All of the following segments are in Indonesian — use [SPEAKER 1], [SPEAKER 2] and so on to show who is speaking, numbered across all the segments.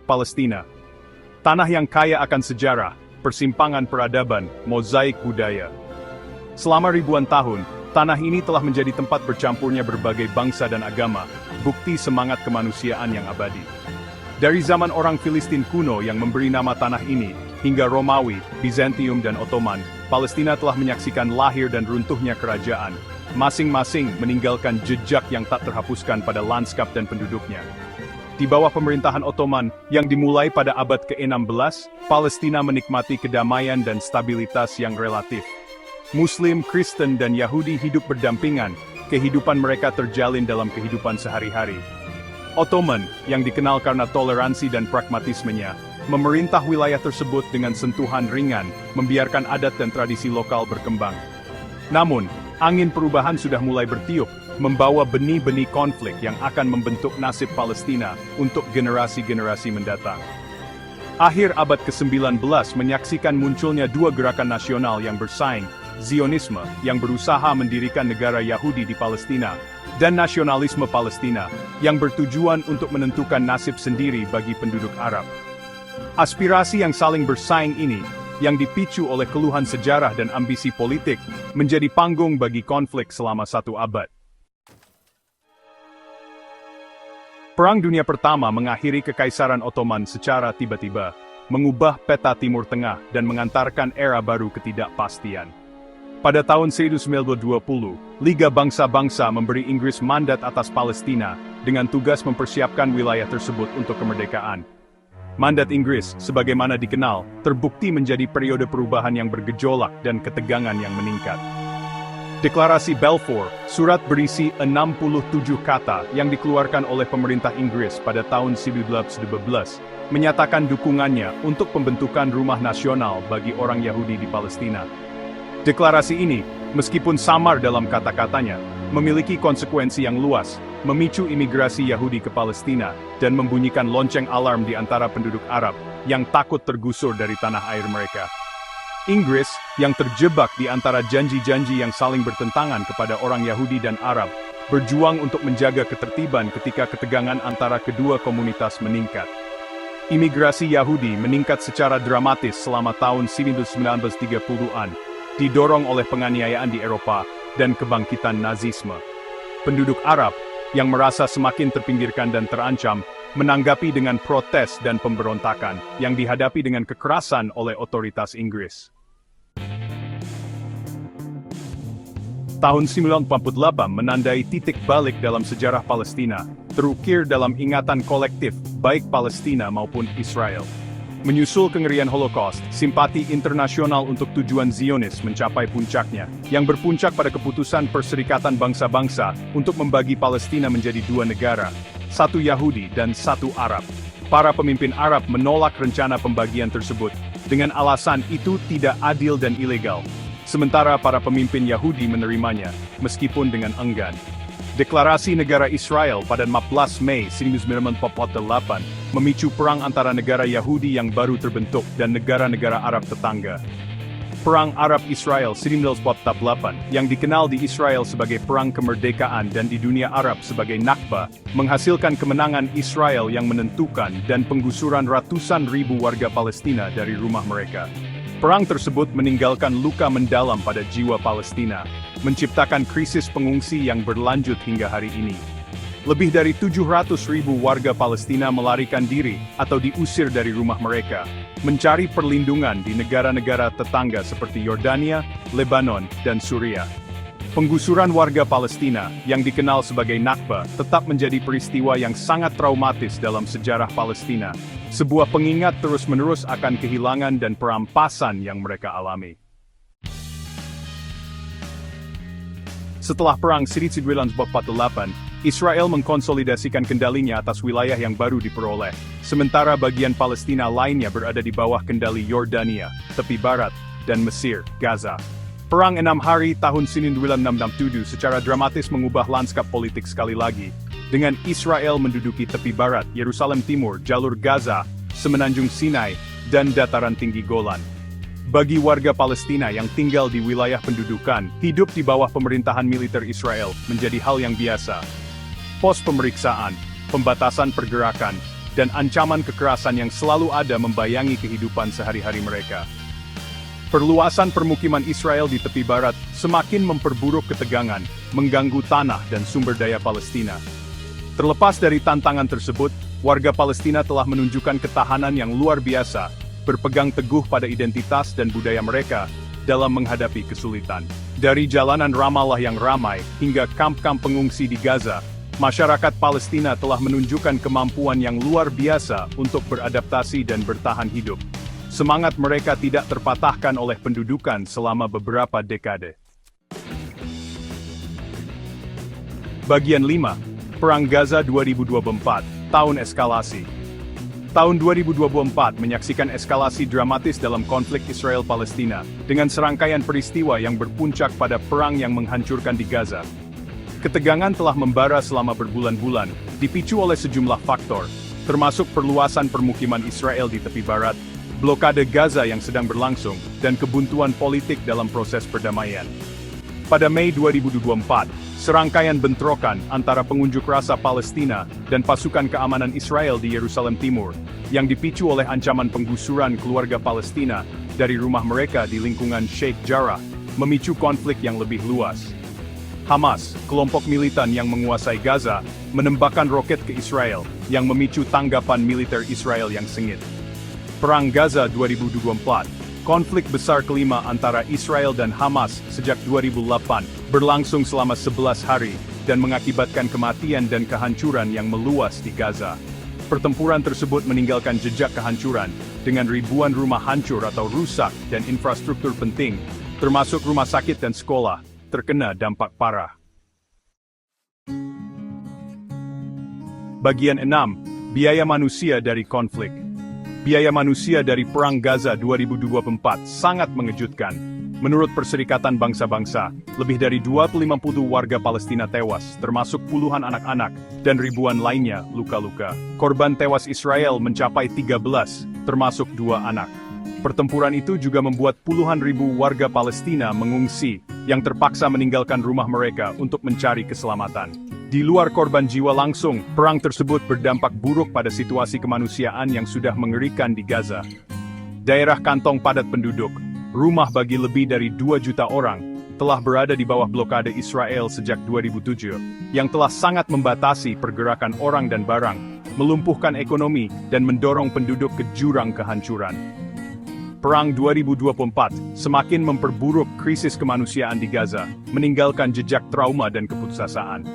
[SPEAKER 1] Palestina. Tanah yang kaya akan sejarah, persimpangan peradaban, mozaik budaya. Selama ribuan tahun, tanah ini telah menjadi tempat bercampurnya berbagai bangsa dan agama, bukti semangat kemanusiaan yang abadi. Dari zaman orang Filistin kuno yang memberi nama tanah ini, hingga Romawi, Bizantium dan Ottoman, Palestina telah menyaksikan lahir dan runtuhnya kerajaan, masing-masing meninggalkan jejak yang tak terhapuskan pada lanskap dan penduduknya. Di bawah pemerintahan Ottoman, yang dimulai pada abad ke-16, Palestina menikmati kedamaian dan stabilitas yang relatif. Muslim, Kristen dan Yahudi hidup berdampingan, kehidupan mereka terjalin dalam kehidupan sehari-hari. Ottoman, yang dikenal karena toleransi dan pragmatismenya, memerintah wilayah tersebut dengan sentuhan ringan, membiarkan adat dan tradisi lokal berkembang. Namun, angin perubahan sudah mulai bertiup, membawa benih-benih konflik yang akan membentuk nasib Palestina untuk generasi-generasi mendatang. Akhir abad ke-19 menyaksikan munculnya dua gerakan nasional yang bersaing, Zionisme, yang berusaha mendirikan negara Yahudi di Palestina, dan nasionalisme Palestina, yang bertujuan untuk menentukan nasib sendiri bagi penduduk Arab. Aspirasi yang saling bersaing ini, yang dipicu oleh keluhan sejarah dan ambisi politik, menjadi panggung bagi konflik selama satu abad. Perang Dunia Pertama mengakhiri Kekaisaran Ottoman secara tiba-tiba, mengubah peta Timur Tengah dan mengantarkan era baru ketidakpastian. Pada tahun 1920, Liga Bangsa-Bangsa memberi Inggris mandat atas Palestina, dengan tugas mempersiapkan wilayah tersebut untuk kemerdekaan. Mandat Inggris, sebagaimana dikenal, terbukti menjadi periode perubahan yang bergejolak dan ketegangan yang meningkat. Deklarasi Balfour, surat berisi 67 kata yang dikeluarkan oleh pemerintah Inggris pada tahun 1912, menyatakan dukungannya untuk pembentukan rumah nasional bagi orang Yahudi di Palestina. Deklarasi ini, meskipun samar dalam kata-katanya, memiliki konsekuensi yang luas, memicu imigrasi Yahudi ke Palestina, dan membunyikan lonceng alarm di antara penduduk Arab yang takut tergusur dari tanah air mereka. Inggris, yang terjebak di antara janji-janji yang saling bertentangan kepada orang Yahudi dan Arab, berjuang untuk menjaga ketertiban ketika ketegangan antara kedua komunitas meningkat. Imigrasi Yahudi meningkat secara dramatis selama tahun 1930-an, didorong oleh penganiayaan di Eropa dan kebangkitan Nazisme. Penduduk Arab, yang merasa semakin terpinggirkan dan terancam, menanggapi dengan protes dan pemberontakan, yang dihadapi dengan kekerasan oleh otoritas Inggris. Tahun 1948 menandai titik balik dalam sejarah Palestina, terukir dalam ingatan kolektif, baik Palestina maupun Israel. Menyusul kengerian Holocaust, simpati internasional untuk tujuan Zionis mencapai puncaknya, yang berpuncak pada keputusan Perserikatan Bangsa-Bangsa untuk membagi Palestina menjadi dua negara, satu Yahudi dan satu Arab. Para pemimpin Arab menolak rencana pembagian tersebut, dengan alasan itu tidak adil dan ilegal. Sementara para pemimpin Yahudi menerimanya, meskipun dengan enggan. Deklarasi Negara Israel pada 14 Mei 1948 memicu perang antara negara Yahudi yang baru terbentuk dan negara-negara Arab tetangga. Perang Arab-Israel 1948, yang dikenal di Israel sebagai Perang Kemerdekaan dan di dunia Arab sebagai Nakba, menghasilkan kemenangan Israel yang menentukan dan penggusuran ratusan ribu warga Palestina dari rumah mereka. Perang tersebut meninggalkan luka mendalam pada jiwa Palestina, menciptakan krisis pengungsi yang berlanjut hingga hari ini. Lebih dari 700.000 warga Palestina melarikan diri atau diusir dari rumah mereka, mencari perlindungan di negara-negara tetangga seperti Yordania, Lebanon, dan Suriah. Penggusuran warga Palestina, yang dikenal sebagai Nakba, tetap menjadi peristiwa yang sangat traumatis dalam sejarah Palestina, sebuah pengingat terus-menerus akan kehilangan dan perampasan yang mereka alami. Setelah Perang 1948, Israel mengkonsolidasikan kendalinya atas wilayah yang baru diperoleh, sementara bagian Palestina lainnya berada di bawah kendali Yordania, tepi barat, dan Mesir, Gaza. Perang 6 hari tahun 1967 secara dramatis mengubah lanskap politik sekali lagi, dengan Israel menduduki tepi barat, Yerusalem Timur, jalur Gaza, Semenanjung Sinai, dan dataran tinggi Golan. Bagi warga Palestina yang tinggal di wilayah pendudukan, hidup di bawah pemerintahan militer Israel menjadi hal yang biasa. Pos pemeriksaan, pembatasan pergerakan, dan ancaman kekerasan yang selalu ada membayangi kehidupan sehari-hari mereka. Perluasan permukiman Israel di tepi barat semakin memperburuk ketegangan, mengganggu tanah dan sumber daya Palestina. Terlepas dari tantangan tersebut, warga Palestina telah menunjukkan ketahanan yang luar biasa, berpegang teguh pada identitas dan budaya mereka dalam menghadapi kesulitan. Dari jalanan Ramallah yang ramai hingga kamp-kamp pengungsi di Gaza, masyarakat Palestina telah menunjukkan kemampuan yang luar biasa untuk beradaptasi dan bertahan hidup. Semangat mereka tidak terpatahkan oleh pendudukan selama beberapa dekade. Bagian 5. Perang Gaza 2024, Tahun Eskalasi. Tahun 2024 menyaksikan eskalasi dramatis dalam konflik Israel-Palestina, dengan serangkaian peristiwa yang berpuncak pada perang yang menghancurkan di Gaza. Ketegangan telah membara selama berbulan-bulan, dipicu oleh sejumlah faktor, termasuk perluasan permukiman Israel di tepi barat, blokade Gaza yang sedang berlangsung, dan kebuntuan politik dalam proses perdamaian. Pada Mei 2024, serangkaian bentrokan antara pengunjuk rasa Palestina dan pasukan keamanan Israel di Yerusalem Timur, yang dipicu oleh ancaman penggusuran keluarga Palestina dari rumah mereka di lingkungan Sheikh Jarrah, memicu konflik yang lebih luas. Hamas, kelompok militan yang menguasai Gaza, menembakkan roket ke Israel, yang memicu tanggapan militer Israel yang sengit. Perang Gaza 2024, konflik besar kelima antara Israel dan Hamas sejak 2008, berlangsung selama 11 hari, dan mengakibatkan kematian dan kehancuran yang meluas di Gaza. Pertempuran tersebut meninggalkan jejak kehancuran, dengan ribuan rumah hancur atau rusak dan infrastruktur penting, termasuk rumah sakit dan sekolah, terkena dampak parah. Bagian 6. Biaya manusia dari konflik. Biaya manusia dari Perang Gaza 2024 sangat mengejutkan. Menurut Perserikatan Bangsa-Bangsa, lebih dari 250 warga Palestina tewas, termasuk puluhan anak-anak, dan ribuan lainnya luka-luka. Korban tewas Israel mencapai 13, termasuk 2 anak. Pertempuran itu juga membuat puluhan ribu warga Palestina mengungsi, yang terpaksa meninggalkan rumah mereka untuk mencari keselamatan. Di luar korban jiwa langsung, perang tersebut berdampak buruk pada situasi kemanusiaan yang sudah mengerikan di Gaza. Daerah kantong padat penduduk, rumah bagi lebih dari 2 juta orang, telah berada di bawah blokade Israel sejak 2007, yang telah sangat membatasi pergerakan orang dan barang, melumpuhkan ekonomi, dan mendorong penduduk ke jurang kehancuran. Perang 2024 semakin memperburuk krisis kemanusiaan di Gaza, meninggalkan jejak trauma dan keputusasaan.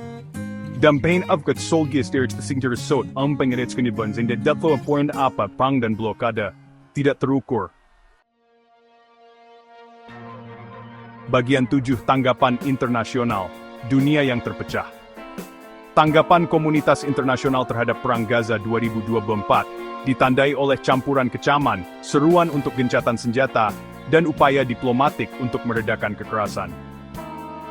[SPEAKER 1] Damping of solgis dari tersebut pengeritkan yang dapat poin apa perang dan blokade tidak terukur. Bagian 7. Tanggapan internasional, dunia yang terpecah. Tanggapan komunitas internasional terhadap Perang Gaza 2024 ditandai oleh campuran kecaman, seruan untuk gencatan senjata, dan upaya diplomatik untuk meredakan kekerasan.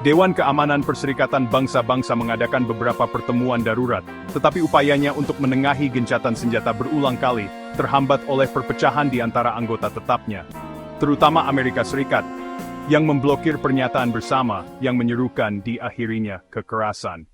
[SPEAKER 1] Dewan Keamanan Perserikatan Bangsa-Bangsa mengadakan beberapa pertemuan darurat, tetapi upayanya untuk menengahi gencatan senjata berulang kali terhambat oleh perpecahan di antara anggota tetapnya, terutama Amerika Serikat, yang memblokir pernyataan bersama yang menyerukan diakhirinya kekerasan.